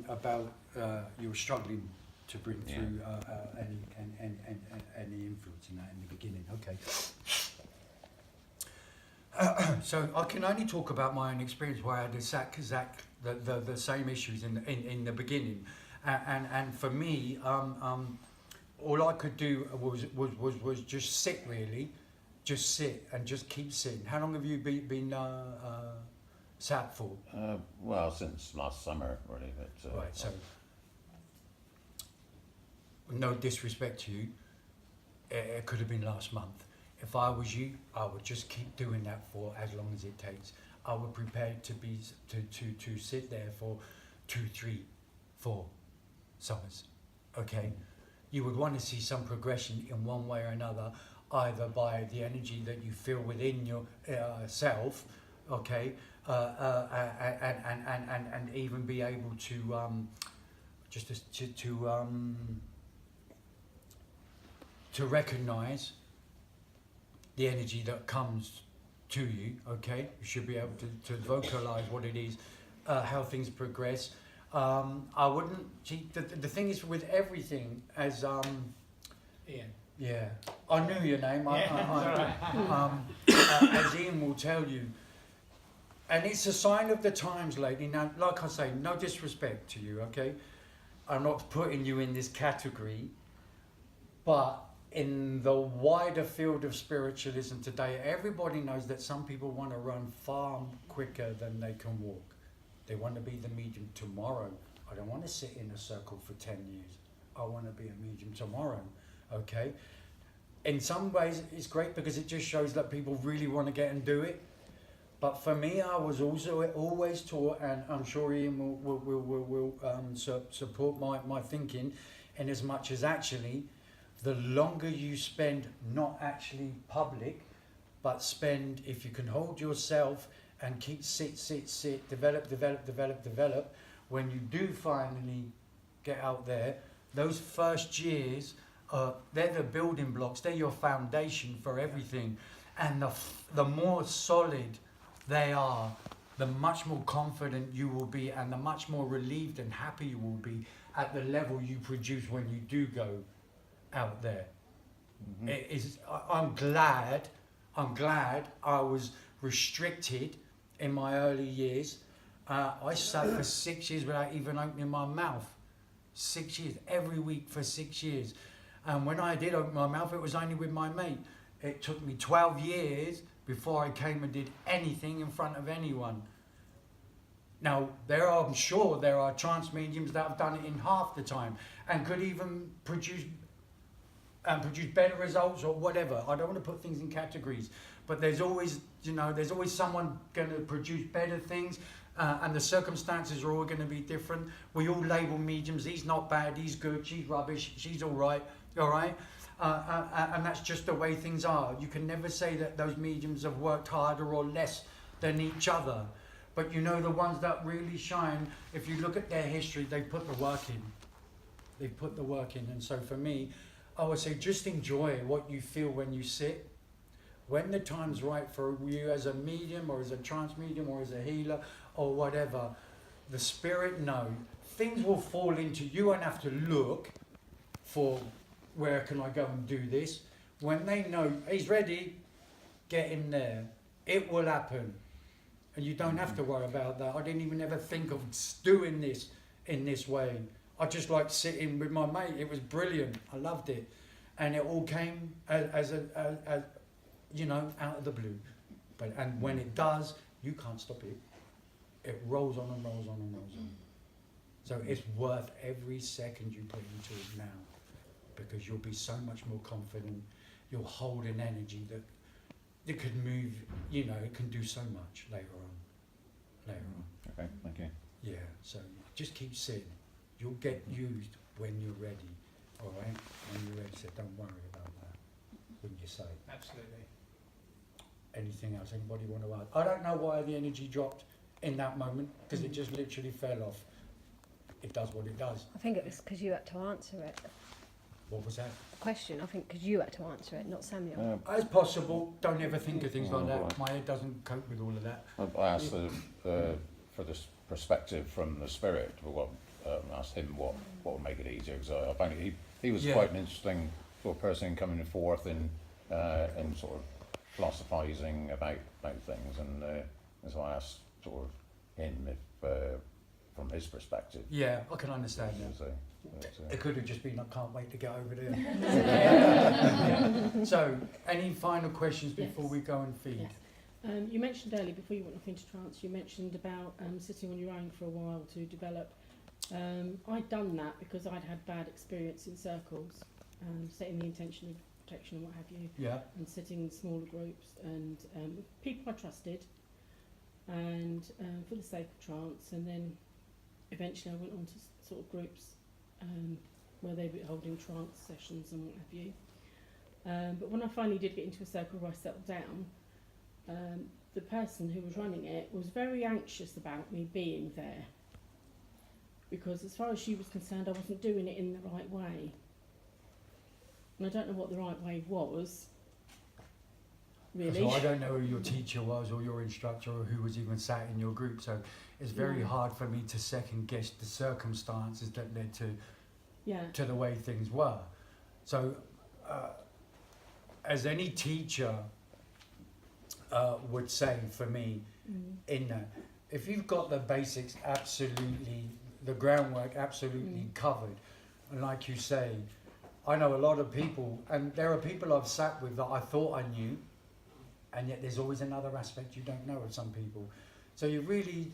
about you were struggling to bring through any influence in that in the beginning. Okay. So I can only talk about my own experience where I had the same issues in the beginning, and for me, all I could do was just sit, really, just sit and just keep sitting. How long have you been sat for? Well, since last summer, really. But, right. So, no disrespect to you, it could have been last month. If I was you, I would just keep doing that for as long as it takes. I would prepare to sit there for 2, 3, 4 summers. Okay, you would want to see some progression in one way or another, either by the energy that you feel within your self, okay, and even be able to to recognise the energy that comes to you. Okay, you should be able to vocalize what it is, how things progress. I wouldn't. The thing is with everything, as Ian. yeah, I knew your name. As Ian will tell you, and it's a sign of the times lately. Now, like I say, no disrespect to you. Okay, I'm not putting you in this category, but in the wider field of spiritualism today, everybody knows that some people want to run far quicker than they can walk. They want to be the medium tomorrow. I don't want to sit in a circle for 10 years. I want to be a medium tomorrow, okay? In some ways, it's great because it just shows that people really want to get and do it. But for me, I was also always taught, and I'm sure Ian will support my thinking, in as much as actually, the longer you spend not actually public, but spend, if you can hold yourself and keep sit, develop, when you do finally get out there, those first years, they're the building blocks, they're your foundation for everything. And the more solid they are, the much more confident you will be, and the much more relieved and happy you will be at the level you produce when you do go out there. Mm-hmm. It is. I'm glad I was restricted in my early years. I sat for 6 years without even opening my mouth. 6 years, every week for 6 years. And when I did open my mouth, it was only with my mate. It took me 12 years before I came and did anything in front of anyone. Now, I'm sure there are trance mediums that have done it in half the time and could even produce better results or whatever. I don't want to put things in categories, but there's always someone going to produce better things, and the circumstances are all going to be different. We all label mediums. He's not bad, he's good, she's rubbish, she's all right. And that's just the way things are. You can never say that those mediums have worked harder or less than each other. But the ones that really shine, if you look at their history, they put the work in. They've put the work in. And so for me, I would say just enjoy what you feel when you sit. When the time's right for you as a medium or as a trance medium or as a healer or whatever, the spirit knows. Things will fall into you. You won't have to look for where can I go and do this. When they know he's ready, get him there. It will happen. And you don't have to worry about that. I didn't even ever think of doing this in this way. I just liked sitting with my mate. It was brilliant. I loved it. And it all came as out of the blue. And when it does, you can't stop it. It rolls on and rolls on and rolls on. So it's worth every second you put into it now, because you'll be so much more confident. You'll hold an energy that it could move, it can do so much later on. Okay, thank you. Yeah, so just keep sitting. You'll get used when you're ready, all right? When you're ready, so don't worry about that, wouldn't you say? Absolutely. Anything else? Anybody want to add? I don't know why the energy dropped in that moment, because it just literally fell off. It does what it does. I think it was because you had to answer it. What was that? The question, I think, because you had to answer it, not Samuel. As possible. Don't ever think of things like that. My head doesn't cope with all of that. I asked for this perspective from the spirit. Well, asked him what would make it easier, because I found he was Yeah. quite an interesting sort of person coming forth in sort of philosophizing about things, and so I asked sort of him if from his perspective. Yeah, I can understand that. So, It could have just been, I can't wait to get over there. So, any final questions before Yes. we go and feed? Yes. You mentioned earlier, before you went off into trance, you mentioned about sitting on your own for a while to develop. I'd done that because I'd had bad experience in circles, setting the intention of protection and what have you, Yeah, and sitting in smaller groups and with people I trusted, and for the sake of trance. And then eventually I went on to sort of groups where they were holding trance sessions and what have you. But when I finally did get into a circle where I settled down, the person who was running it was very anxious about me being there, because as far as she was concerned, I wasn't doing it in the right way. And I don't know what the right way was, really. so I don't know who your teacher was or your instructor or who was even sat in your group, so it's very Yeah. hard for me to second guess the circumstances that led Yeah. to the way things were. So, as any teacher would say for me, in that, if you've got the basics absolutely, the groundwork absolutely covered, and like you say, I know a lot of people, and there are people I've sat with that I thought I knew, and yet there's always another aspect you don't know of some people. So you really,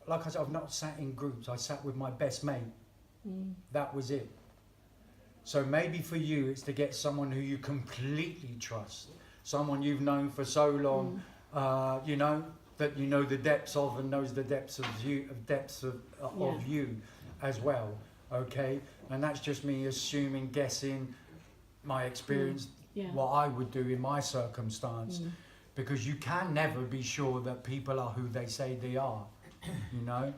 like I said, I've not sat in groups, I sat with my best mate. That was it. So maybe for you it's to get someone who you completely trust, someone you've known for so long, you know, that you know the depths of and knows the depths of you, of you as well. Okay, and that's just me assuming, guessing, my experience, Yeah. what I would do in my circumstance, because you can never be sure that people are who they say they are. You know,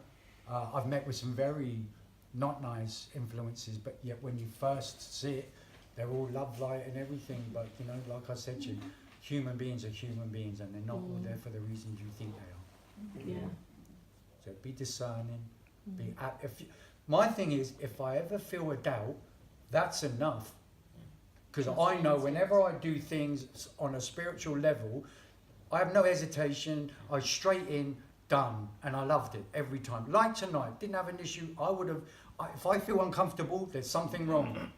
I've met with some very not nice influences, but yet when you first see it, they're all love, light and everything. But you know, like I said to you, human beings are human beings, and they're not all there for the reasons you think they are. Yeah. So be discerning. My thing is, if I ever feel a doubt, that's enough. Because I know whenever I do things on a spiritual level, I have no hesitation. I straight in, done, and I loved it every time. Like tonight, didn't have an issue. I would have. If I feel uncomfortable, there's something wrong.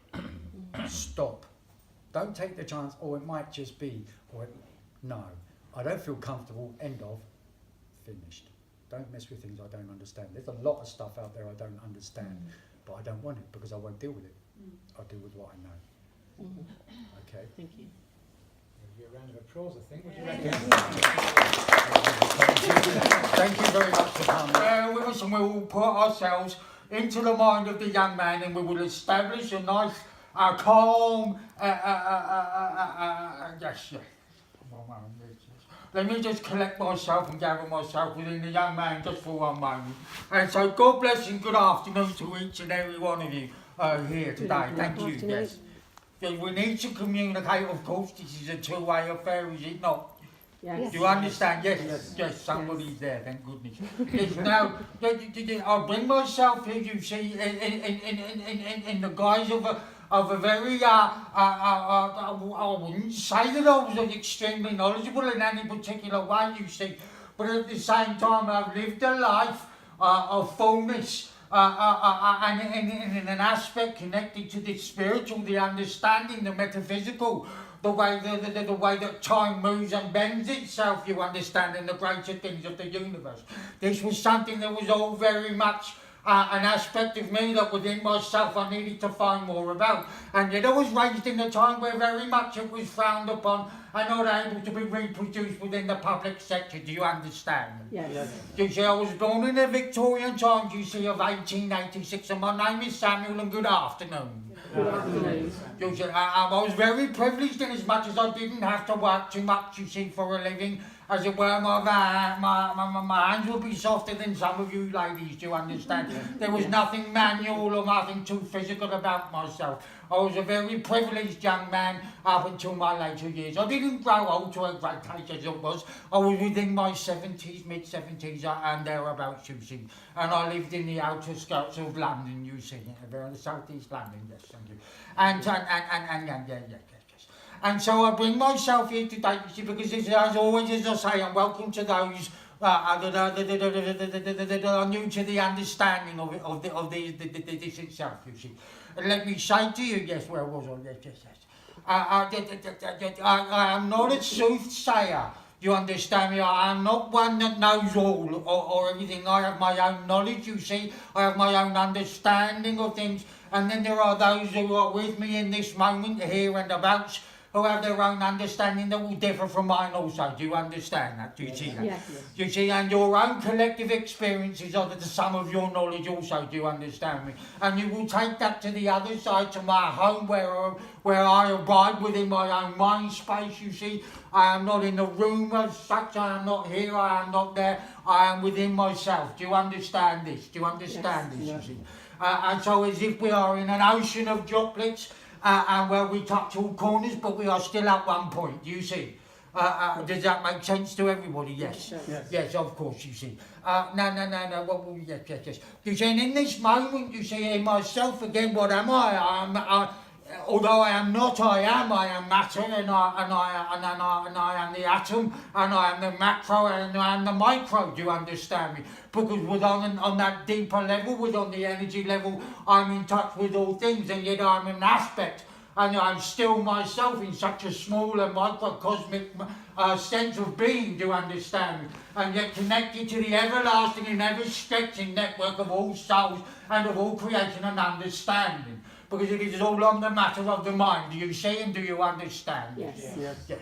Stop. Don't take the chance. Or it might just be. No, I don't feel comfortable. End of. Finished. Don't mess with things I don't understand. There's a lot of stuff out there I don't understand, but I don't want it because I won't deal with it. I'll deal with what I know. Okay. Thank you. Give you a round of applause, I think. What do you reckon? Thank you very much for coming. We will put ourselves into the mind of the young man, and we will establish a nice, calm, yes. Let me just collect myself and gather myself within the young man just for one moment. And so God bless and good afternoon to each and every one of you here today. Thank you. Yes. We need to communicate, of course. This is a two-way affair, is it not? Yes. Do you understand? Yes, somebody's there, thank goodness. Yes, now, I'll bring myself here, you see, in the guise of a very, I wouldn't say that I was extremely knowledgeable in any particular way, you see, but at the same time I've lived a life of fullness, and in an aspect connected to the spiritual, the understanding, the metaphysical, the way that time moves and bends itself, you understand, in the greater things of the universe. This was something that was all very much an aspect of me that within myself I needed to find more about. And yet I was raised in a time where very much it was frowned upon and not able to be reproduced within the public sector. Do you understand? Yes. You see, I was born in the Victorian times, you see, of 1886, and my name is Samuel, and good afternoon. Good afternoon. You see, I was very privileged in as much as I didn't have to work too much, you see, for a living, as it were, my hands would be softer than some of you ladies, do you understand? There was nothing manual or nothing too physical about myself. I was a very privileged young man up until my later years. I didn't grow old to a great age as it was. I was within my 70s, mid-70s and thereabouts, you see. And I lived in the outer skirts of London, you see, very southeast London, yes, thank you. And yeah. And so I bring myself here today, you see, because as always, as I say, I'm welcome to those that are new to the understanding of this itself, you see. And let me say to you, yes, where was I? Yes. I am not a soothsayer. You understand me? I am not one that knows all or everything. I have my own knowledge, you see. I have my own understanding of things. And then there are those who are with me in this moment, here and abouts, who have their own understanding that will differ from mine also. Do you understand that? Do you see that? Yes. Do you see? And your own collective experiences are the sum of your knowledge also. Do you understand me? And you will take that to the other side, to my home, where I abide within my own mind space, you see. I am not in the room as such. I am not here. I am not there. I am within myself. Do you understand this? Do you understand this, you see? And so as if we are in an ocean of droplets, and where we touch all corners, but we are still at one point, you see. Does that make sense to everybody? Yes. Yes, of course, you see. No. Well, yes. You see, and in this moment, you see, in myself again, what am I? Although I am not, I am matter, and I am the atom, and I am the macro, and I am the micro. Do you understand me? Because on that deeper level, on the energy level, I'm in touch with all things, and yet I'm an aspect, and I'm still myself in such a small and microcosmic sense of being. Do you understand me? And yet connected to the everlasting and ever-stretching network of all souls and of all creation and understanding. Because it is all on the matter of the mind. Do you see and do you understand? Yes. Yes.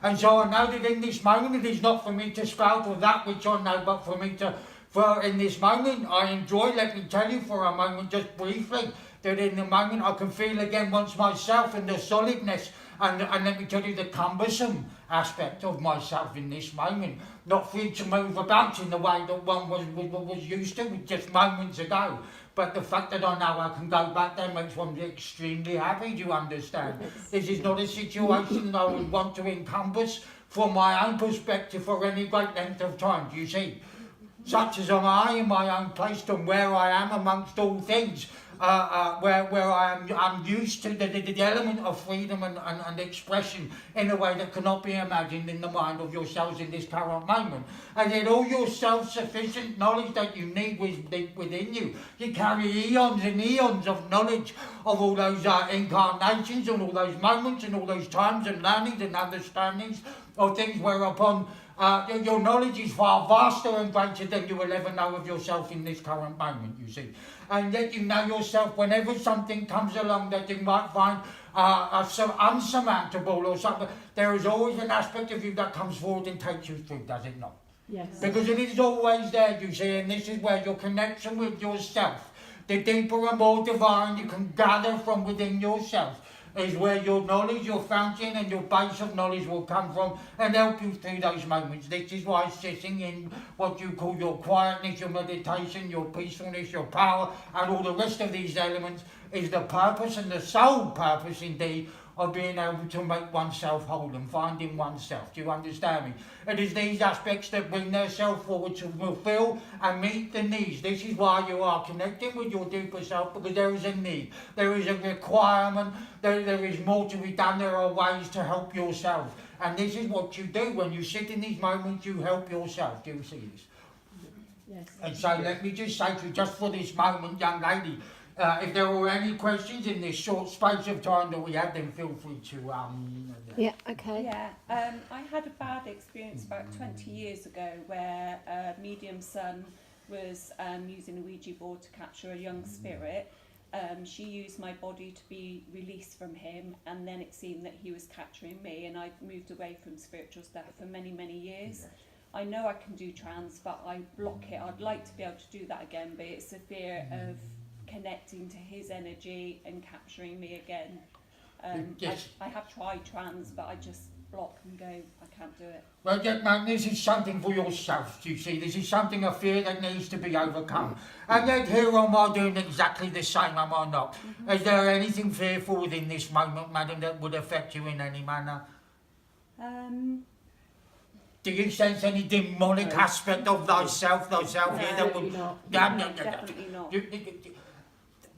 And so I know that in this moment it is not for me to spout of that which I know, but for me for in this moment I enjoy, let me tell you for a moment, just briefly, that in the moment I can feel again once myself in the solidness and let me tell you the cumbersome aspect of myself in this moment. Not free to move about in the way that one was used to just moments ago. But the fact that I know I can go back there makes one extremely happy, do you understand? Yes. This is not a situation that I would want to encompass from my own perspective for any great length of time, do you see? Such as am I in my own place and where I am amongst all things, where I'm used to the element of freedom and expression in a way that cannot be imagined in the mind of yourselves in this current moment. And yet all your self-sufficient knowledge that you need within you, you carry eons and eons of knowledge of all those incarnations and all those moments and all those times and learnings and understandings of things whereupon your knowledge is far vaster and greater than you will ever know of yourself in this current moment, you see. And yet you know yourself whenever something comes along that you might find so unsurmountable or something, there is always an aspect of you that comes forward and takes you through, does it not? Yes. Because it is always there, you see, and this is where your connection with yourself, the deeper and more divine you can gather from within yourself, is where your knowledge, your fountain and your base of knowledge will come from and help you through those moments. This is why sitting in what you call your quietness, your meditation, your peacefulness, your power and all the rest of these elements is the purpose and the sole purpose indeed of being able to make oneself whole and finding oneself. Do you understand me? It is these aspects that bring themselves forward to fulfill and meet the needs. This is why you are connecting with your deeper self, because there is a need, there is a requirement, there is more to be done, there are ways to help yourself. And this is what you do when you sit in these moments, you help yourself. Do you see this? Yes. And so let me just say to you, just for this moment, young lady, if there were any questions in this short space of time that we had, then feel free to... Yeah, okay. Yeah, I had a bad experience about 20 years ago where a medium's son was using a Ouija board to capture a young spirit. She used my body to be released from him, and then it seemed that he was capturing me, and I'd moved away from spiritual stuff for many, many years. Yes. I know I can do trance, but I block it. I'd like to be able to do that again, but it's a fear of connecting to his energy and capturing me again. Yes. I have tried trance, but I just block and go, I can't do it. Well, yeah, man, this is something for yourself, you see. This is something, a fear that needs to be overcome. And yet here am I doing exactly the same, am I not? Is there anything fearful within this moment, madam, that would affect you in any manner? Do you sense any demonic No. aspect of thyself here that would... Absolutely not. Definitely not.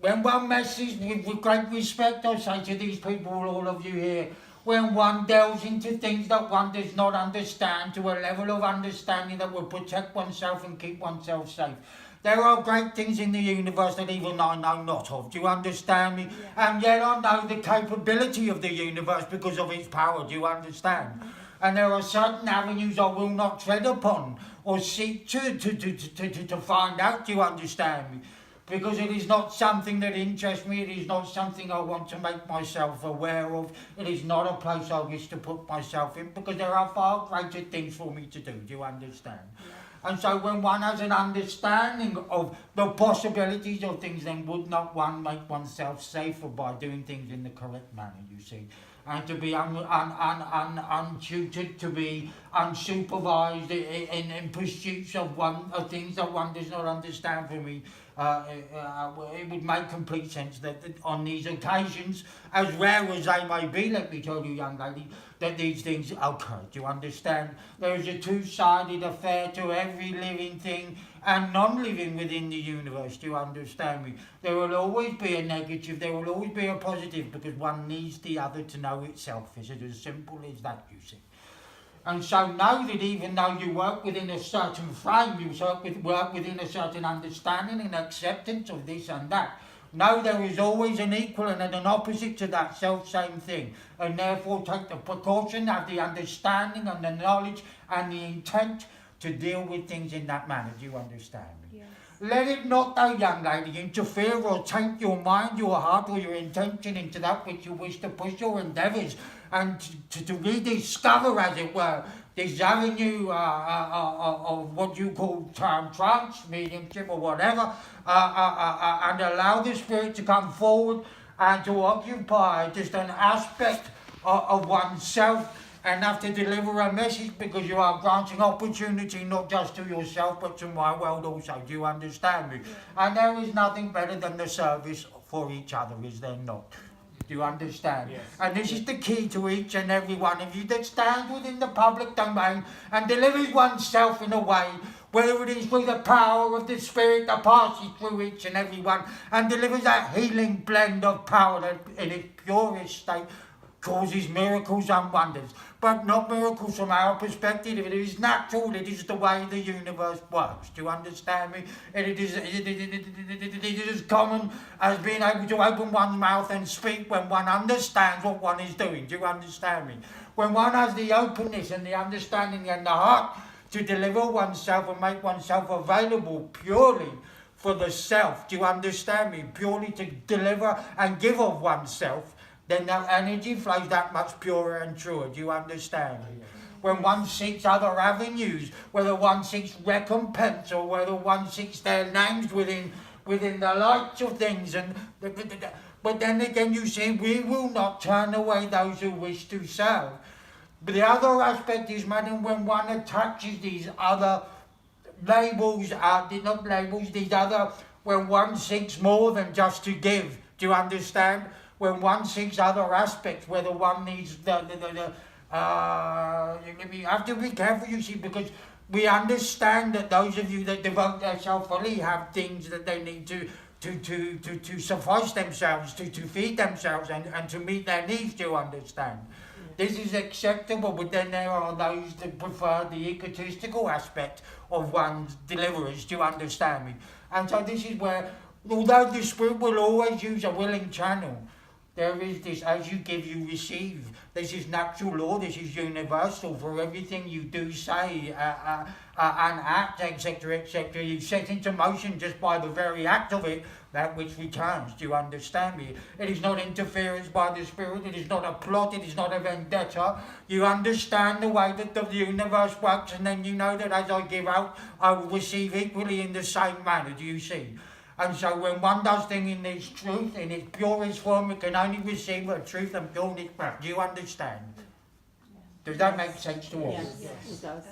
When one messes, with great respect, I say to these people, all of you here, when one delves into things that one does not understand to a level of understanding that will protect oneself and keep oneself safe. There are great things in the universe that even I know not of. Do you understand me? Yeah. And yet I know the capability of the universe because of its power. Do you understand? And there are certain avenues I will not tread upon or seek to find out. Do you understand me? Because it is not something that interests me, it is not something I want to make myself aware of, it is not a place I wish to put myself in, because there are far greater things for me to do, do you understand? Yeah. And so when one has an understanding of the possibilities of things, then would not one make oneself safer by doing things in the correct manner, you see? And to be untutored, to be unsupervised in pursuits of things that one does not understand. For me, it would make complete sense that on these occasions, as rare as they may be, let me tell you, young lady, that these things occur. Do you understand? There is a two-sided affair to every living thing and non-living within the universe. Do you understand me? There will always be a negative, there will always be a positive, because one needs the other to know itself. Is it as simple as that, you see? And so know that even though you work within a certain frame, you work within a certain understanding and acceptance of this and that, know there is always an equivalent and an opposite to that self-same thing. And therefore take the precaution, have the understanding and the knowledge and the intent to deal with things in that manner. Do you understand me? Yes. Let it not, though, young lady, interfere or taint your mind, your heart, or your intention into that which you wish to push your endeavours and to rediscover, as it were, this avenue of what you call trance, mediumship, or whatever, and allow the spirit to come forward and to occupy just an aspect of oneself, and have to deliver a message, because you are granting opportunity not just to yourself but to my world also. Do you understand me? Yeah. And there is nothing better than the service for each other, is there not? Do you understand? Yes. And this is the key to each and every one of you that stands within the public domain and delivers oneself in a way, whether it is through the power of the Spirit that passes through each and every one and delivers that healing blend of power that in its purest state causes miracles and wonders, but not miracles from our perspective. It is natural, it is the way the universe works. Do you understand me? It is as common as being able to open one's mouth and speak when one understands what one is doing. Do you understand me? When one has the openness and the understanding and the heart to deliver oneself and make oneself available purely for the self, do you understand me? Purely to deliver and give of oneself, then that energy flows that much purer and truer. Do you understand? When one seeks other avenues, whether one seeks recompense or whether one seeks their names within the lights of things, but then again, you see, we will not turn away those who wish to serve. But the other aspect is, madam, when one attaches these other labels, when one seeks more than just to give. Do you understand? When one seeks other aspects, whether one needs you have to be careful, you see, because we understand that those of you that devote themselves fully have things that they need to suffice themselves, to feed themselves and to meet their needs. Do you understand? This is acceptable, but then there are those that prefer the egotistical aspect of one's deliverance. Do you understand me? And so this is where, although the Spirit will always use a willing channel, there is this, as you give, you receive. This is natural law, this is universal. For everything you do say and act, etc., etc., you set into motion just by the very act of it, that which returns. Do you understand me? It is not interference by the Spirit, it is not a plot, it is not a vendetta. You understand the way that the universe works, and then you know that as I give out, I will receive equally in the same manner. Do you see? And so when one does things in its truth, in its purest form, it can only receive a truth and pureness back. Do you understand? Does that make sense to all? Yes, Yes. it does.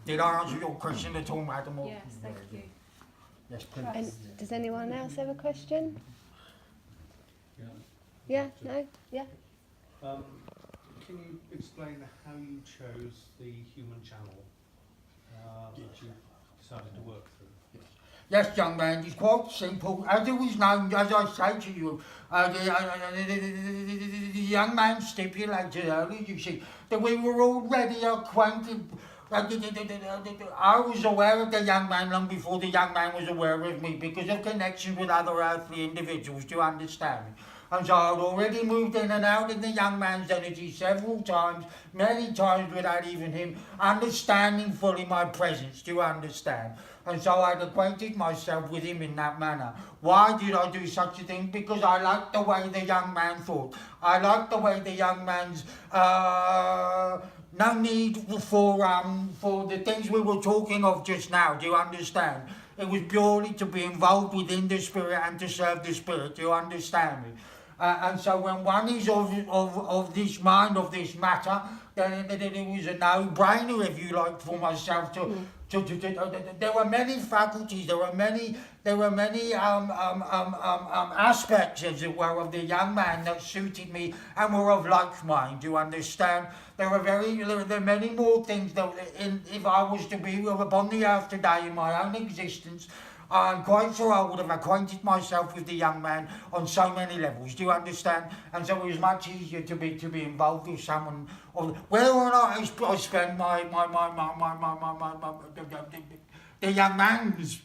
Did I answer your question at all, madam? Or- Yes, thank you. Yes, please. And does anyone else have a question? Yeah, no? Yeah? Can you explain how you chose the human channel that you decided to work through? Yes, young man, it's quite simple. As it was known, as I say to you, the young man stipulated earlier, you see, that we were already acquainted. I was aware of the young man long before the young man was aware of me because of connections with other earthly individuals, do you understand me? And so I'd already moved in and out in the young man's energy several times, many times without even him understanding fully my presence, do you understand? And so I'd acquainted myself with him in that manner. Why did I do such a thing? Because I liked the way the young man thought. I liked the way the young man's no need for the things we were talking of just now, do you understand? It was purely to be involved within the spirit and to serve the spirit, do you understand me? And so when one is of this mind, of this matter, then it was a no-brainer, if you like, for myself to there were many faculties, there were many aspects, as it were, of the young man that suited me and were of like mind, do you understand? There are many more things that, if I was to be upon the earth today in my own existence, I'm quite sure I would have acquainted myself with the young man on so many levels. Do you understand? And so it was much easier to be involved with someone. Whether or not I spend the young man's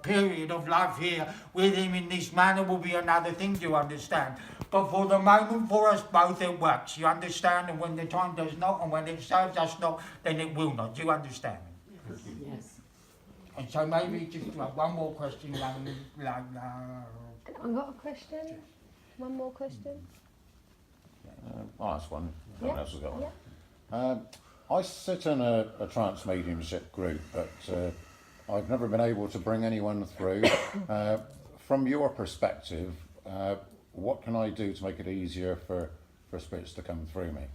period of life here with him in this manner will be another thing. Do you understand? But for the moment, for us both, it works. You understand? And when the time does not, and when it serves us not, then it will not. Do you understand? Yes. And so maybe just one more question. I've got a question. One more question. I'll ask one. No one else has got one. Yeah. I sit in a trance mediumship group, but I've never been able to bring anyone through. From your perspective, what can I do to make it easier for spirits to come through me?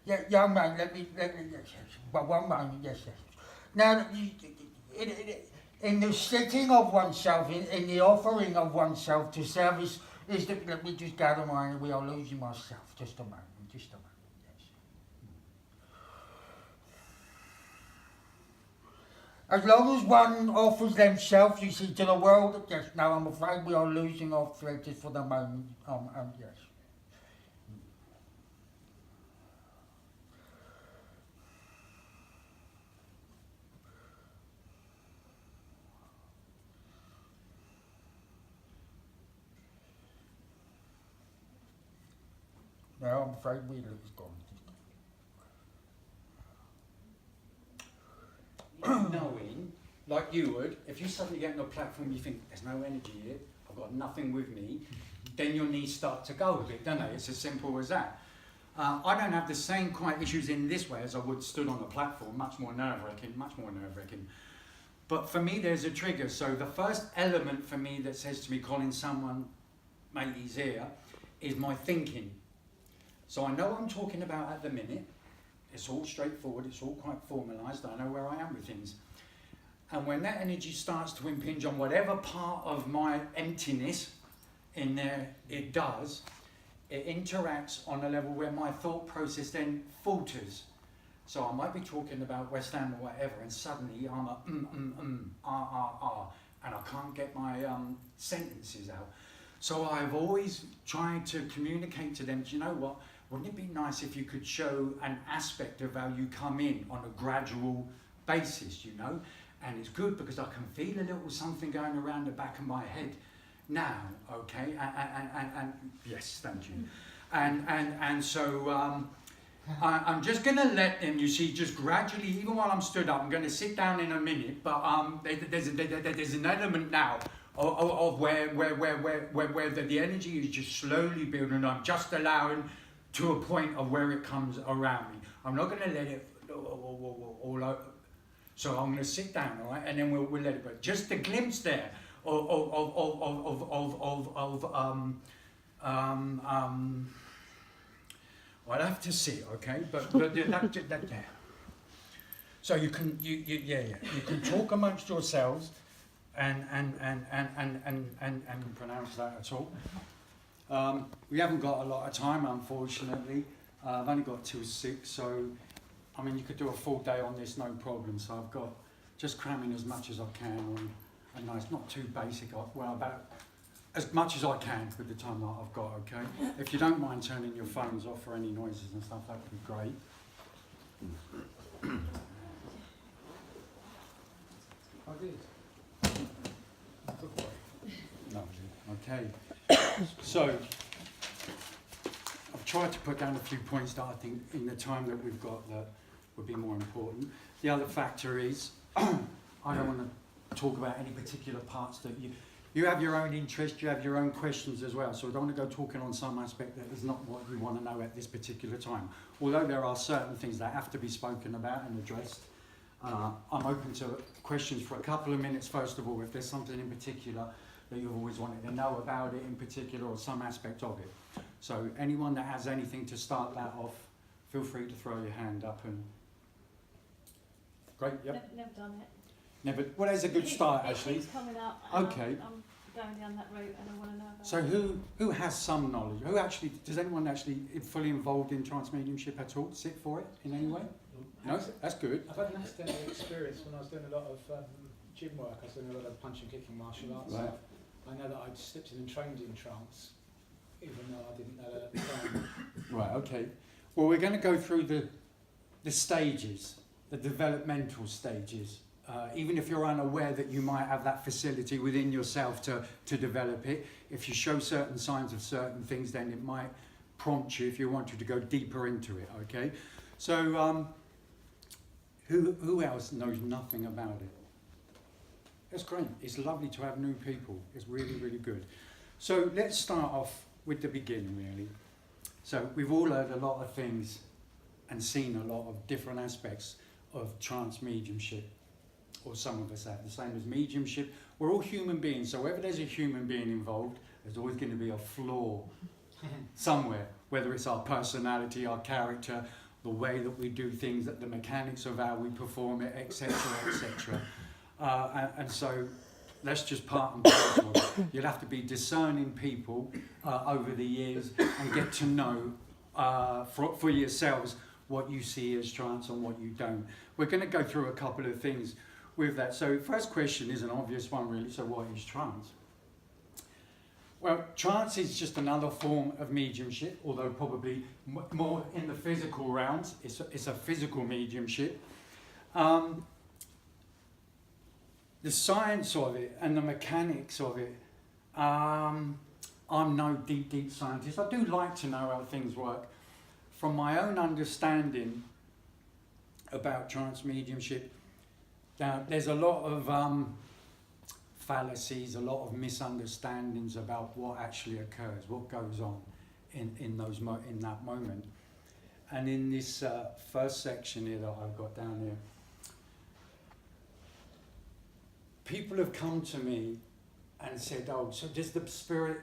Yeah, young man, let me yes. But one moment, yes. Now, in the setting of oneself, in the offering of oneself to service, let me just gather my, we are losing myself. Just a moment, yes. As long as one offers themselves, you see, to the world, yes. Now, I'm afraid we are losing our thread just for the moment, yes. No, I'm afraid we lose gone. Knowing, like you would, if you suddenly get on a platform you think, there's no energy here, I've got nothing with me, then your knees start to go a bit, don't they? It's as simple as that. I don't have the same quite issues in this way as I would stood on a platform, much more nerve-wracking. But for me, there's a trigger. So the first element for me that says to me, Colin, someone made his ear, is my thinking. So I know what I'm talking about at the minute. It's all straightforward, it's all quite formalised, I know where I am with things. And when that energy starts to impinge on whatever part of my emptiness in there it does, it interacts on a level where my thought process then falters. So I might be talking about West Ham or whatever, and suddenly I'm a and I can't get my sentences out. So I've always tried to communicate to them, do you know what? Wouldn't it be nice if you could show an aspect of how you come in on a gradual basis, you know? And it's good because I can feel a little something going around the back of my head now, okay? And yes, thank you. And so I'm just going to let them, you see, just gradually, even while I'm stood up, I'm going to sit down in a minute, but there's an element now of where the energy is just slowly building. I'm just allowing to a point of where it comes around me. I'm not going to let it all over. So I'm going to sit down, all right, and then we'll let it go. Just a glimpse there I'd have to see, okay? But that. So you can you can talk amongst yourselves and pronounce that at all. We haven't got a lot of time, unfortunately. I've only got till 6, so I mean you could do a full day on this, no problem. So I've got just cramming as much as I can on a nice, not too basic. Well, about as much as I can with the time that I've got. Okay. If you don't mind turning your phones off for any noises and stuff, that would be great. I did. Lovely. Okay. So I've tried to put down a few points that I think in the time that we've got that would be more important. The other factor is I don't want to talk about any particular parts that you have your own interest, you have your own questions as well. So I don't want to go talking on some aspect that is not what you want to know at this particular time. Although there are certain things that have to be spoken about and addressed. I'm open to questions for a couple of minutes, first of all, if there's something in particular that you've always wanted to know about it in particular or some aspect of it. So anyone that has anything to start that off, feel free to throw your hand up and... Great, yep. Never done it. Never, well, there's a good start It actually. keeps coming up. And Okay. I'm going down that route and I want to know about So it. who has some knowledge? Who actually, does anyone actually fully involved in trance mediumship at all? Sit for it in any way? No? That's good. I've had an accidental experience when I was doing a lot of gym work. I was doing a lot of punching, kicking, martial arts Right. stuff. I know that I'd slipped in and trained in trance, even though I didn't know that at the time. Right, okay. Well, we're going to go through the stages, the developmental stages. Even if you're unaware that you might have that facility within yourself to develop it, if you show certain signs of certain things, then it might prompt you if you wanted to go deeper into it, okay? So, who else knows nothing about it? That's great. It's lovely to have new people. It's really, really good. So let's start off with the beginning, really. So we've all heard a lot of things and seen a lot of different aspects of trance mediumship, or some of us have, the same as mediumship. We're all human beings, so wherever there's a human being involved, there's always going to be a flaw somewhere, whether it's our personality, our character, the way that we do things, the mechanics of how we perform it, etc., etc. And so that's just part and parcel. You'll have to be discerning people over the years and get to know for yourselves what you see as trance and what you don't. We're going to go through a couple of things with that. So first question is an obvious one really. So what is trance? Well, trance is just another form of mediumship, although probably more in the physical realms. It's a physical mediumship. The science of it and the mechanics of it, I'm no deep scientist. I do like to know how things work. From my own understanding about trance mediumship, there's a lot of fallacies, a lot of misunderstandings about what actually occurs, what goes on in that moment. And in this first section here that I've got down here, people have come to me and said, oh, so does the spirit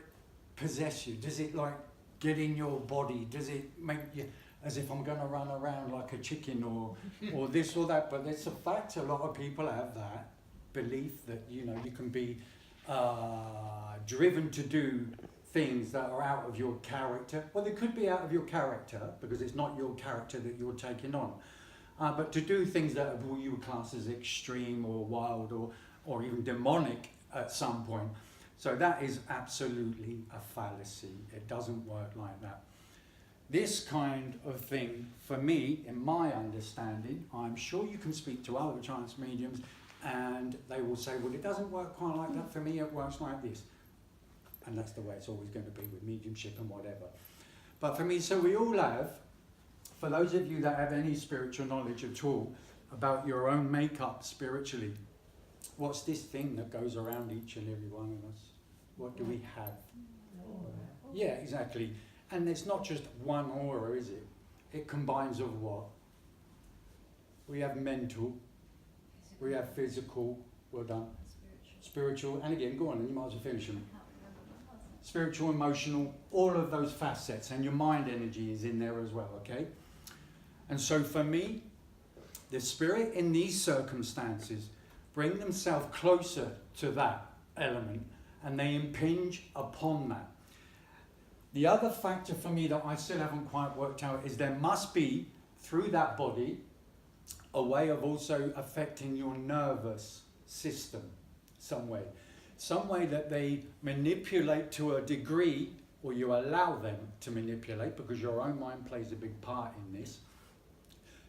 possess you? Does it like get in your body? Does it make you as if I'm going to run around like a chicken or this or that? But it's a fact, a lot of people have that belief that, you know, you can be driven to do things that are out of your character. Well, they could be out of your character because it's not your character that you're taking on. But to do things that you would class as extreme or wild or even demonic at some point. So that is absolutely a fallacy. It doesn't work like that. This kind of thing, for me, in my understanding, I'm sure you can speak to other trance mediums and they will say, well, it doesn't work quite like that. For me, it works like this. And that's the way it's always going to be with mediumship and whatever. But for me, so we all have, for those of you that have any spiritual knowledge at all about your own makeup spiritually, what's this thing that goes around each and every one of us? What do we have? Yeah, exactly. And it's not just one aura, is it? It combines of what? We have mental, we have physical, well done, spiritual, and again, go on, and you might as well finish them. spiritual, emotional, all of those facets, and your mind energy is in there as well, okay? And so for me, the spirit in these circumstances bring themselves closer to that element and they impinge upon that. The other factor for me that I still haven't quite worked out is there must be, through that body, a way of also affecting your nervous system some way. Some way that they manipulate to a degree, or you allow them to manipulate, because your own mind plays a big part in this.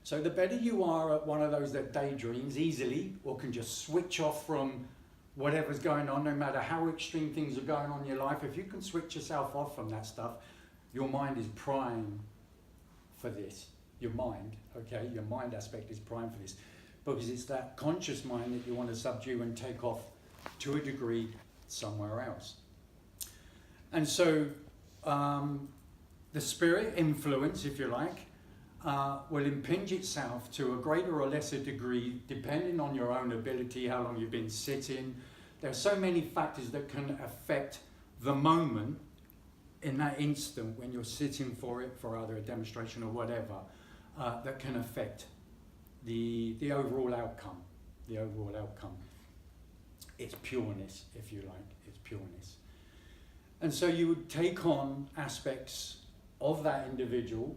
So the better you are at one of those that daydreams easily, or can just switch off from whatever's going on, no matter how extreme things are going on in your life, if you can switch yourself off from that stuff, your mind is prime for this. Your mind, okay, your mind aspect is prime for this, because it's that conscious mind that you want to subdue and take off to a degree somewhere else. And so the spirit influence, if you like, will impinge itself to a greater or lesser degree depending on your own ability, how long you've been sitting. There are so many factors that can affect the moment in that instant when you're sitting for it, for either a demonstration or whatever, that can affect the overall outcome. The overall outcome. It's pureness, if you like. It's pureness. And so you would take on aspects of that individual.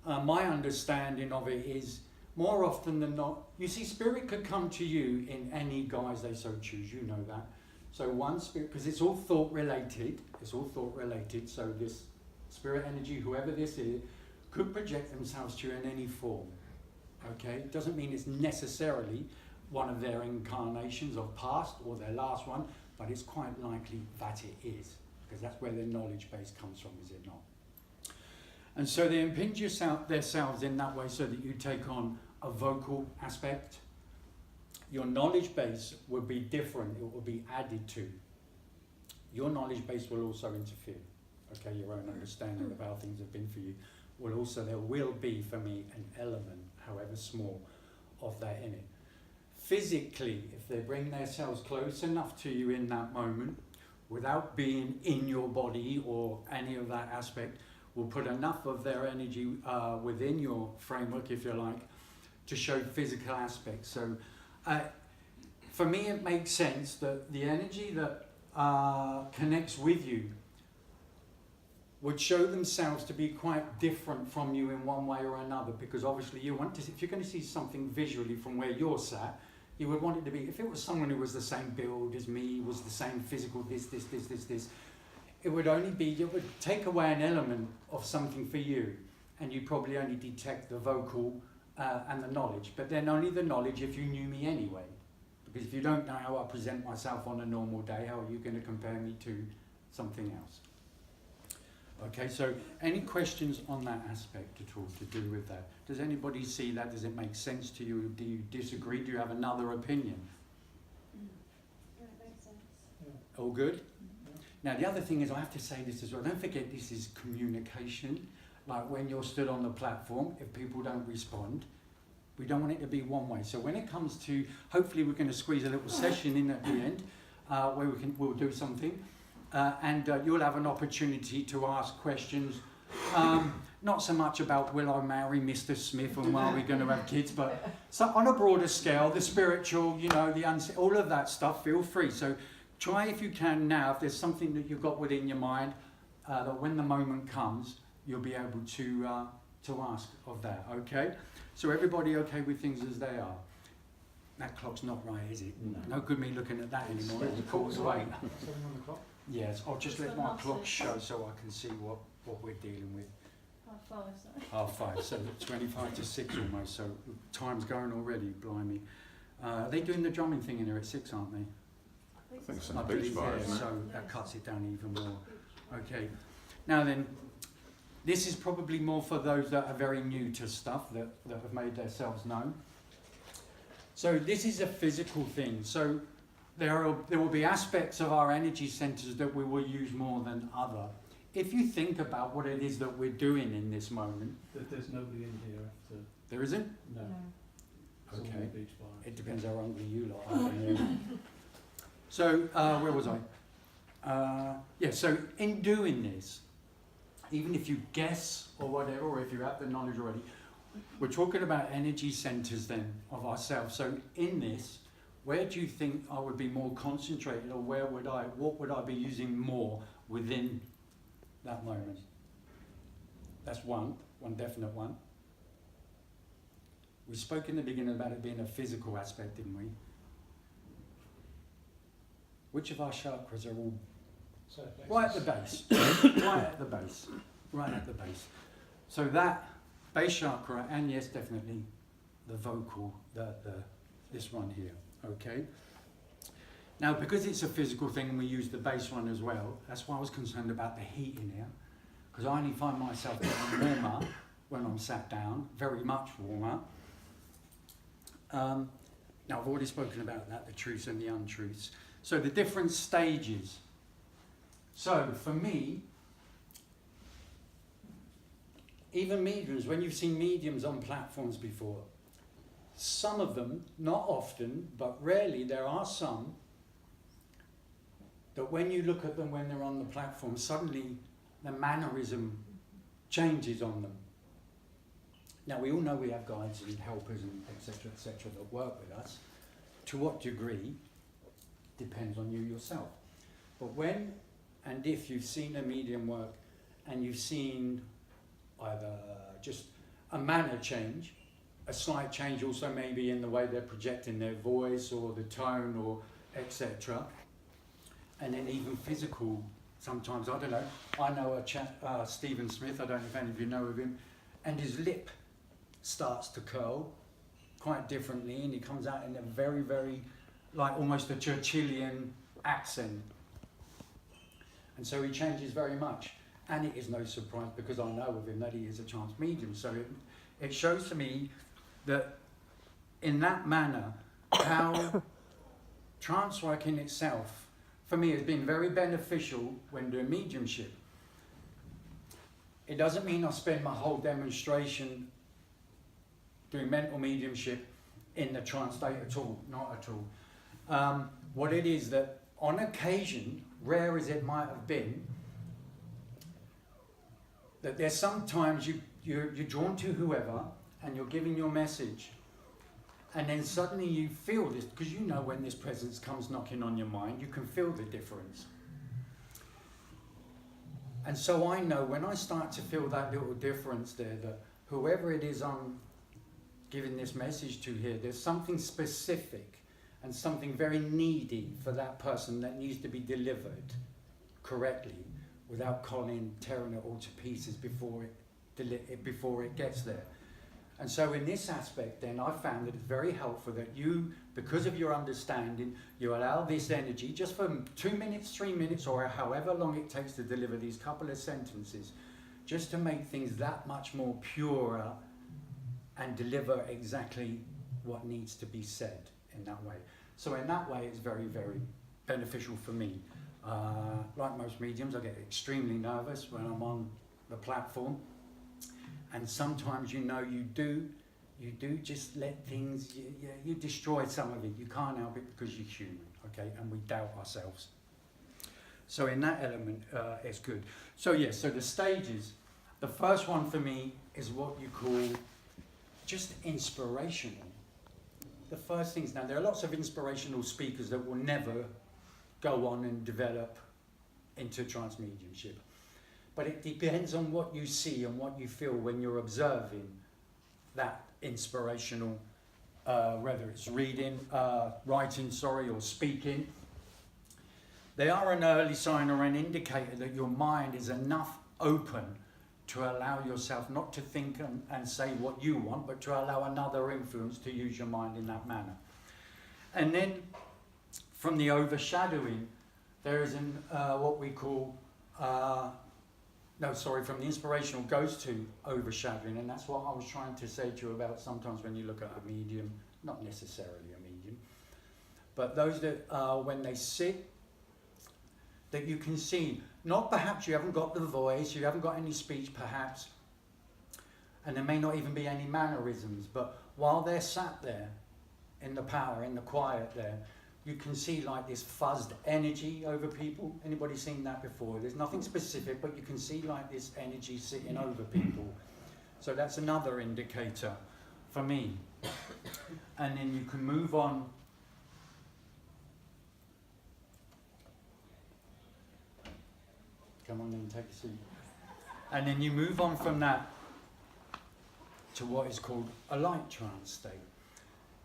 My understanding of it is, more often than not, you see, spirit could come to you in any guise they so choose, you know that. So one spirit, because it's all thought related, so this spirit energy, whoever this is, could project themselves to you in any form, okay? It doesn't mean it's necessarily one of their incarnations of past or their last one, but it's quite likely that it is, because that's where their knowledge base comes from, is it not? And so they impinge themselves in that way so that you take on a vocal aspect. Your knowledge base will be different, it will be added to. Your knowledge base will also interfere, okay? Your own understanding of how things have been for you will also, there will be for me an element, however small, of that in it. Physically, if they bring themselves close enough to you in that moment, without being in your body or any of that aspect, will put enough of their energy within your framework, if you like, to show physical aspects. So for me, it makes sense that the energy that connects with you would show themselves to be quite different from you in one way or another, because obviously you want to, if you're going to see something visually from where you're sat, you would want it to be, if it was someone who was the same build as me, was the same physical this, it would only be, it would take away an element of something for you, and you probably only detect the vocal and the knowledge, but then only the knowledge if you knew me anyway. Because if you don't know how I present myself on a normal day, how are you going to compare me to something else? Okay, so any questions on that aspect at all to do with that? Does anybody see that? Does it make sense to you? Do you disagree? Do you have another opinion? Yeah, it makes sense. All good? Now the other thing is, I have to say this as well, don't forget this is communication. Like when you're stood on the platform, if people don't respond, we don't want it to be one way. So when it comes to, hopefully we're going to squeeze a little session in at the end where we'll do something and you'll have an opportunity to ask questions. Not so much about will I marry Mr. Smith and are we going to have kids, but so on a broader scale, the spiritual, you know, all of that stuff, feel free. So try if you can now, if there's something that you've got within your mind, that when the moment comes, you'll be able to ask of that, okay? So everybody okay with things as they are? That clock's not right, is it? No good me looking at that anymore. It's a quarter to 8. Something on the clock? Yes, I'll just let my clock show so I can see what we're dealing with. 5:30, sorry. 5:30, so 25 to 6 almost, so time's going already, blimey. Are they doing the drumming thing in there at 6, aren't they? I think it's in I the beach believe bar, yeah, isn't it? so that cuts it down even more. Okay, now then, this is probably more for those that are very new to stuff, that have made themselves known. So this is a physical thing. So there will be aspects of our energy centers that we will use more than other. If you think about what it is that we're doing in this moment. There's nobody in here after. There isn't? No. It's all Okay. the beach bar. It depends how hungry you lot are. So, where was I? Yeah, so in doing this, even if you guess or whatever, or if you have the knowledge already, we're talking about energy centers then of ourselves. So in this, where do you think I would be more concentrated, or what would I be using more within that moment? That's one definite one. We spoke in the beginning about it being a physical aspect, didn't we? Which of our chakras are all right at the base? Right at the base. Right at the base. So that base chakra, and yes, definitely the vocal, this one here. Okay. Now, because it's a physical thing, and we use the base one as well, that's why I was concerned about the heat in here, because I only find myself getting warmer when I'm sat down, very much warmer. Now, I've already spoken about that, the truths and the untruths. So the different stages. So for me, even mediums, when you've seen mediums on platforms before, some of them, not often, but rarely, there are some that when you look at them when they're on the platform, suddenly the mannerism changes on them. Now, we all know we have guides and helpers and etc., that work with us. To what degree depends on you yourself. But when and if you've seen a medium work and you've seen either just a manner change, a slight change also maybe in the way they're projecting their voice or the tone or etc., and then even physical sometimes, I don't know, I know a chap, Stephen Smith, I don't know if any of you know of him, and his lip starts to curl quite differently, and he comes out in a very, very, like almost a Churchillian accent. And so he changes very much. And it is no surprise, because I know of him, that he is a trance medium. So it shows to me that in that manner, how trance work in itself, for me, has been very beneficial when doing mediumship. It doesn't mean I spend my whole demonstration doing mental mediumship in the trance state at all, not at all. What it is that on occasion, rare as it might have been, that there's sometimes you're drawn to whoever and you're giving your message, and then suddenly you feel this, because you know when this presence comes knocking on your mind, you can feel the difference. And so I know when I start to feel that little difference there, that whoever it is I'm giving this message to here, there's something specific and something very needy for that person that needs to be delivered correctly without Colin tearing it all to pieces before it gets there. And so in this aspect then, I found that it's very helpful that you, because of your understanding, you allow this energy just for 2 minutes, 3 minutes, or however long it takes to deliver these couple of sentences, just to make things that much more purer and deliver exactly what needs to be said in that way. So in that way, it's very, very beneficial for me. Like most mediums, I get extremely nervous when I'm on the platform. And sometimes, you know, you do just let things, you destroy some of it. You can't help it because you're human, okay? And we doubt ourselves. So in that element, it's good. So yes, so the stages, the first one for me is what you call just inspirational. The first things, now there are lots of inspirational speakers that will never go on and develop into trance mediumship. But it depends on what you see and what you feel when you're observing that inspirational, whether it's reading, writing, or speaking. They are an early sign or an indicator that your mind is enough open to allow yourself not to think and say what you want, but to allow another influence to use your mind in that manner. And then from the overshadowing, there is what we call, from the inspirational goes to overshadowing, and that's what I was trying to say to you about sometimes when you look at a medium, not necessarily a medium, but those that when they sit, that you can see, not perhaps you haven't got the voice, you haven't got any speech perhaps, and there may not even be any mannerisms, but while they're sat there in the power, in the quiet there, you can see like this fuzzed energy over people. Anybody seen that before? There's nothing specific, but you can see like this energy sitting over people. So that's another indicator for me. And then you can move on. Come on then, take a seat. And then you move on from that to what is called a light trance state.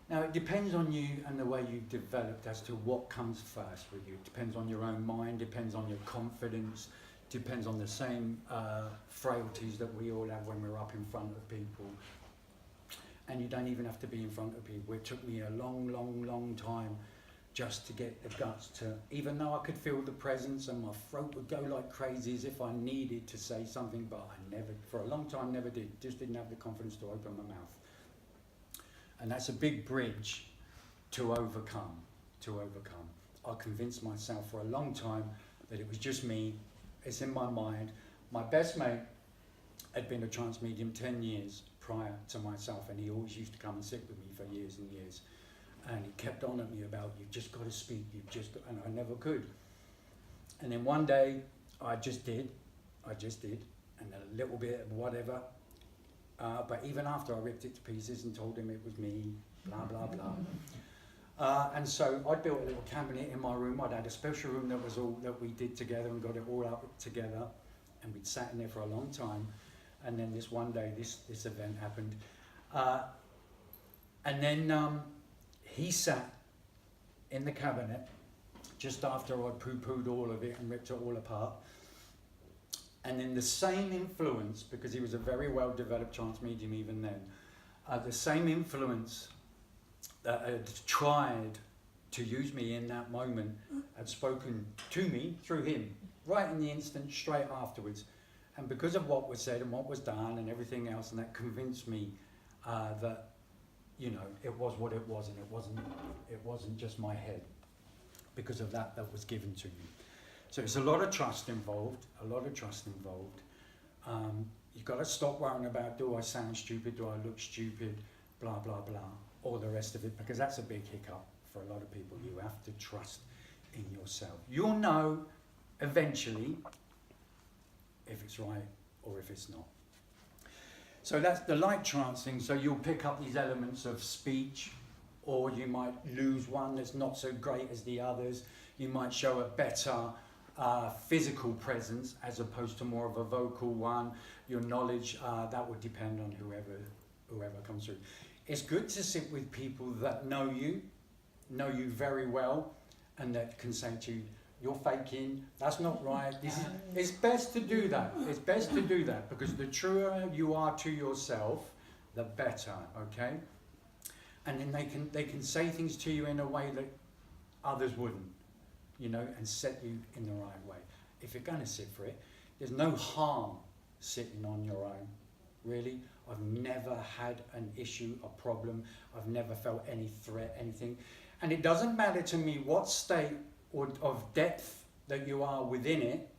Now it depends on you and the way you've developed as to what comes first with you. It depends on your own mind, depends on your confidence, depends on the same frailties that we all have when we're up in front of people. And you don't even have to be in front of people. It took me a long time just to get the guts to, even though I could feel the presence and my throat would go like crazy as if I needed to say something, but I never, for a long time, never did. Just didn't have the confidence to open my mouth. And that's a big bridge to overcome, I convinced myself for a long time that it was just me, it's in my mind. My best mate had been a trance medium 10 years prior to myself, and he always used to come and sit with me for years and years. And he kept on at me about, you've just got to speak, and I never could. And then one day, I just did, and a little bit of whatever. But even after I ripped it to pieces and told him it was me, blah, blah, blah. And so I built a little cabinet in my room. I'd had a special room that was all that we did together and got it all up together. And we'd sat in there for a long time. And then this one day, this event happened. And then he sat in the cabinet just after I'd poo-pooed all of it and ripped it all apart. And then the same influence, because he was a very well-developed trance medium even then, the same influence that had tried to use me in that moment had spoken to me through him, right in the instant, straight afterwards. And because of what was said and what was done and everything else, and that convinced me that, you know, it was what it was, and it wasn't just my head, because of that was given to me. So it's a lot of trust involved, You've got to stop worrying about, do I sound stupid, do I look stupid, blah, blah, blah, all the rest of it, because that's a big hiccup for a lot of people. You have to trust in yourself. You'll know eventually if it's right or if it's not. So that's the light trance thing. So you'll pick up these elements of speech, or you might lose one that's not so great as the others. You might show a better physical presence as opposed to more of a vocal one. Your knowledge, that would depend on whoever comes through. It's good to sit with people that know you very well, and that can say to you, you're faking, that's not right. It's best to do that. It's best to do that, because the truer you are to yourself, the better, okay? And then they can say things to you in a way that others wouldn't, you know, and set you in the right way. If you're going to sit for it, there's no harm sitting on your own, really. I've never had an issue, a problem. I've never felt any threat, anything. And it doesn't matter to me what state or of depth that you are within it.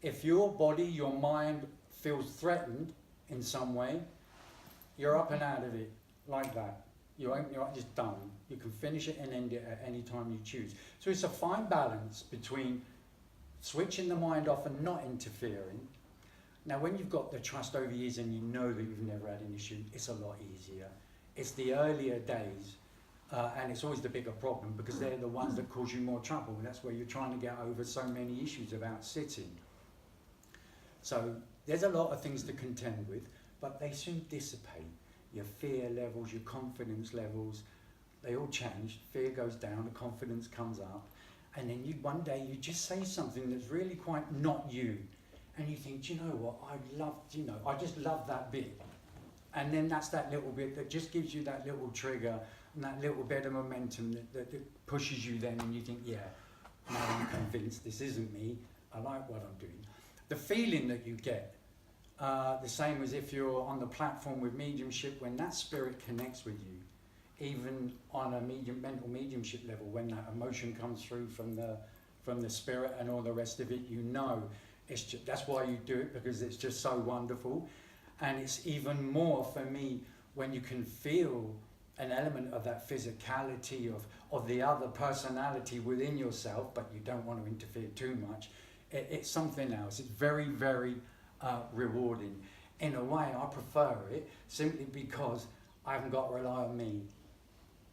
If your body, your mind feels threatened in some way, you're up and out of it, like that. You're just done. You can finish it and end it at any time you choose. So it's a fine balance between switching the mind off and not interfering. Now, when you've got the trust over years and you know that you've never had an issue, it's a lot easier. It's the earlier days, and it's always the bigger problem, because they're the ones that cause you more trouble. And that's where you're trying to get over so many issues about sitting. So there's a lot of things to contend with, but they soon dissipate. Your fear levels, your confidence levels, they all change. Fear goes down, the confidence comes up, and then one day you just say something that's really quite not you, and you think, do you know what, I just love that bit. And then that's that little bit that just gives you that little trigger and that little bit of momentum that pushes you then, and you think, yeah, now I'm convinced this isn't me, I like what I'm doing. The feeling that you get, the same as if you're on the platform with mediumship, when that spirit connects with you, even on a mental mediumship level, when that emotion comes through from the spirit and all the rest of it, you know, that's why you do it, because it's just so wonderful. And it's even more for me when you can feel an element of that physicality of the other personality within yourself, but you don't want to interfere too much. It's something else. It's very, very rewarding. In a way, I prefer it simply because I haven't got to rely on me.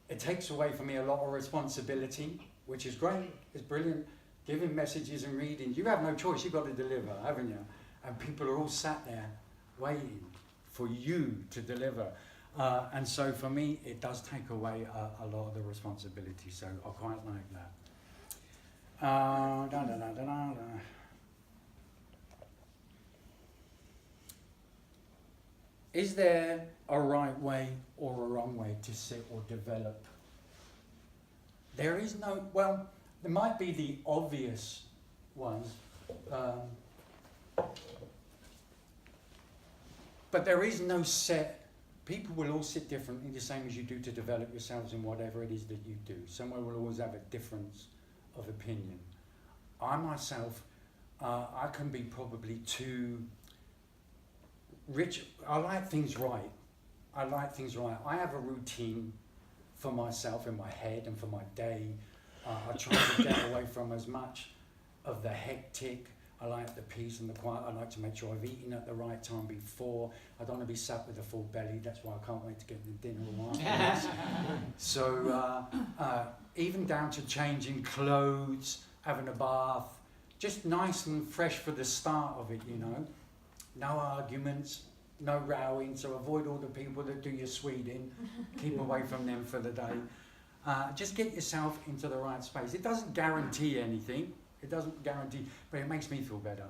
It takes away from me a lot of responsibility, which is great. It's brilliant. Giving messages and reading. You have no choice. You've got to deliver, haven't you? And people are all sat there waiting for you to deliver. And so for me, it does take away a lot of the responsibility. So I quite like that. Is there a right way or a wrong way to sit or develop? There is no, well, there might be the obvious ones, but there is no set. People will all sit differently, the same as you do to develop yourselves in whatever it is that you do. Someone will always have a difference of opinion. I myself, I can be probably too rich. I like things right. I have a routine for myself in my head and for my day. I try to get away from as much of the hectic. I like the peace and the quiet. I like to make sure I've eaten at the right time before. I don't want to be sat with a full belly. That's why I can't wait to get the dinner all afterwards. So even down to changing clothes, having a bath, just nice and fresh for the start of it, you know. No arguments, no rowing, so avoid all the people that do your Sweden. Keep away from them for the day. Just get yourself into the right space. It doesn't guarantee anything. It doesn't guarantee, but it makes me feel better.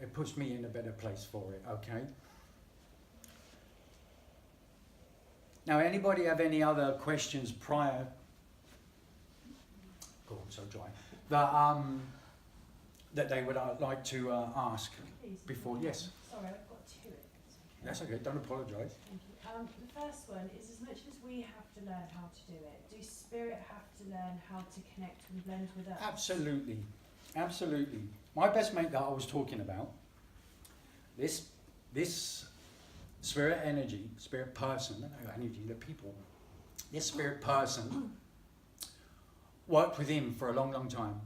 It puts me in a better place for it, okay? Now, anybody have any other questions prior? God, I'm so dry. That they would like to ask before? Yes. Sorry, I've got two. That's okay. Don't apologise. Thank you. The first one is, as much as we have to learn how to do it, do spirit have to learn how to connect and blend with us? Absolutely. Absolutely. My best mate that I was talking about, this spirit energy, spirit person, energy, the people, this spirit person worked with him for a long, long time.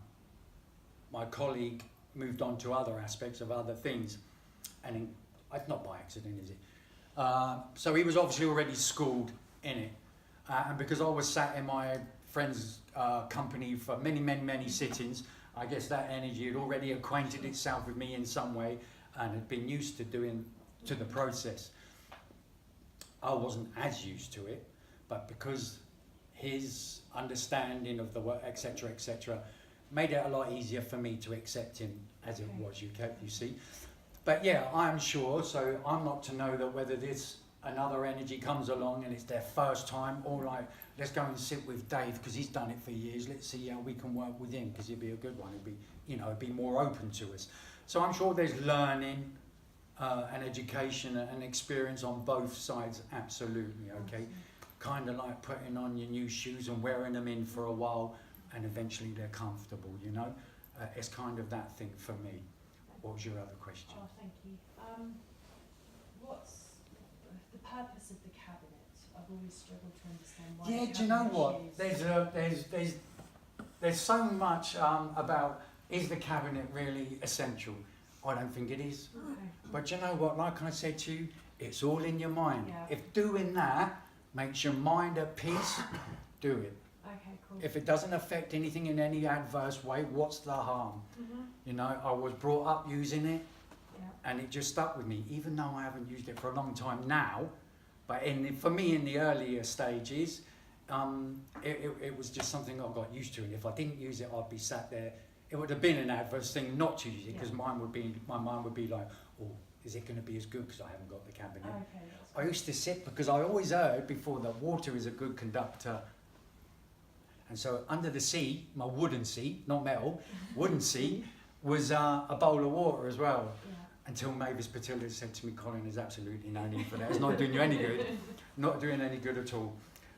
My colleague moved on to other aspects of other things, and not by accident, is it? So he was obviously already schooled in it, and because I was sat in my friend's company for many, many, many sittings, I guess that energy had already acquainted itself with me in some way and had been used to the process. I wasn't as used to it, but because his understanding of the work, etc., made it a lot easier for me to accept him as it was, you see. But yeah, I'm sure, so I'm not to know that whether this another energy comes along and it's their first time, or like, let's go and sit with Dave because he's done it for years. Let's see how we can work with him because he'd be a good one. He'd be more open to us. So I'm sure there's learning and education and experience on both sides. Absolutely, okay. Kind of like putting on your new shoes and wearing them in for a while, and eventually they're comfortable. It's kind of that thing for me. What was your other question? Oh, thank you. What's the purpose of the cabinet? I've always struggled to understand why. Yeah, do you know what? There's so much about, is the cabinet really essential? I don't think it is. Okay. But you know what? Like I said to you, it's all in your mind. Yeah. If doing that makes your mind at peace, do it. Okay, cool. If it doesn't affect anything in any adverse way, what's the harm? I was brought up using it, and it just stuck with me, even though I haven't used it for a long time now. But for me, in the earlier stages, it was just something I got used to. And if I didn't use it, I'd be sat there. It would have been an adverse thing not to use it, because my mind would be like, oh, is it going to be as good because I haven't got the cabinet? Okay, I used to sit, because I always heard before that water is a good conductor. And so under the sea, my wooden sea, not metal, wooden sea, was a bowl of water as well. Yeah. Until Mavis Patilda said to me, Colin, there's absolutely no need for that. It's not doing you any good. Not doing any good at all.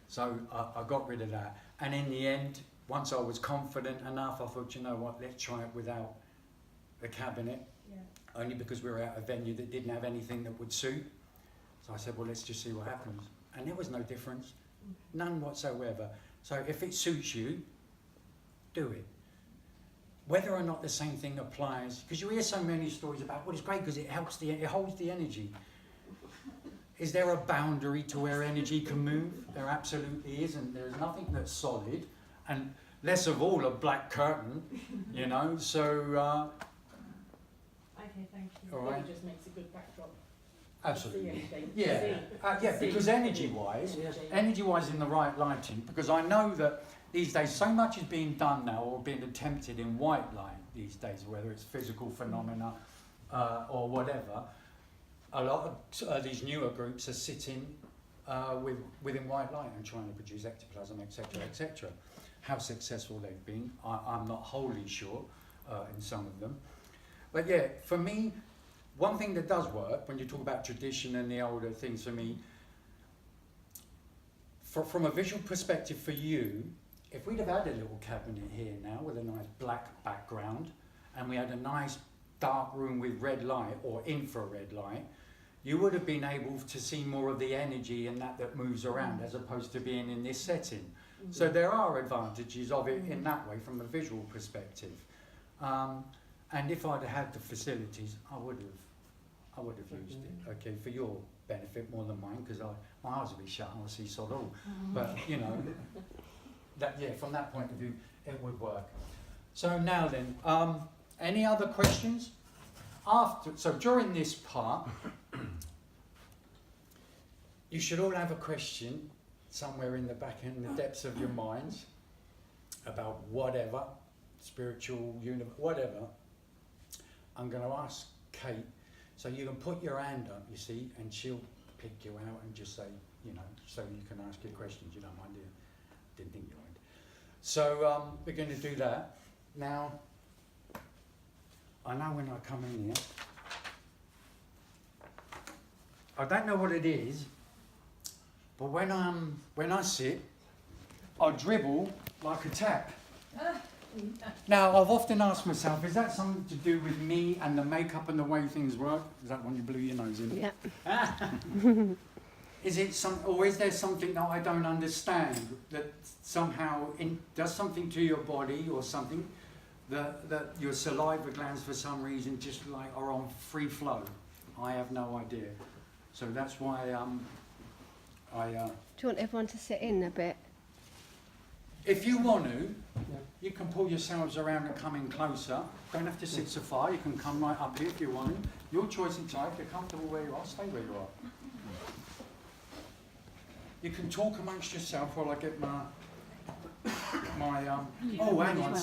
So I got rid of that. And in the end, once I was confident enough, I thought, you know what, let's try it without the cabinet. Yeah. Only because we were at a venue that didn't have anything that would suit. So I said, well, let's just see what happens. And there was no difference. None whatsoever. So if it suits you, do it. Whether or not the same thing applies, because you hear so many stories about, well, it's great because it holds the energy. Is there a boundary to where energy can move? There absolutely isn't. There's nothing that's solid, and less of all a black curtain, you know. So, Okay, thank you. all right. It just makes a good backdrop. Absolutely. See Yeah, anything. yeah. Because energy-wise, in the right lighting. Because I know that these days so much is being done now, or being attempted in white light these days, whether it's physical phenomena or whatever. A lot of these newer groups are sitting within white light and trying to produce ectoplasm, etc., etc. How successful they've been, I'm not wholly sure in some of them. But yeah, for me, one thing that does work when you talk about tradition and the older things, for me, from a visual perspective for you, if we'd have had a little cabinet here now with a nice black background, and we had a nice dark room with red light or infrared light, you would have been able to see more of the energy and that moves around, as opposed to being in this setting. So there are advantages of it in that way from a visual perspective. And if I'd had the facilities, I would have used it, okay, for your benefit more than mine, because my eyes would be shut and I see sod all. But, you know, from that point of view, it would work. So now then, any other questions? So during this part, you should all have a question somewhere in the back, in the depths of your minds, about whatever, spiritual, whatever. I'm going to ask Kate, so you can put your hand up, you see, and she'll pick you out and just say, you know, so you can ask your questions. You don't mind, do you? Didn't think you would. So we're going to do that. Now, I know when I come in here, I don't know what it is, but when I sit, I dribble like a tap. Now, I've often asked myself, is that something to do with me and the makeup and the way things work? Is that when you blew your nose in? Yeah. Is it or is there something that I don't understand that somehow does something to your body, or something that your saliva glands for some reason just like are on free flow? I have no idea. So that's why Do you want everyone to sit in a bit? if you want to, you can pull yourselves around and come in closer. Don't have to sit so far. You can come right up here if you want to. Your choice entirely. If you're comfortable where you are, stay where you are. You can talk amongst yourself while I get my oh, hang on.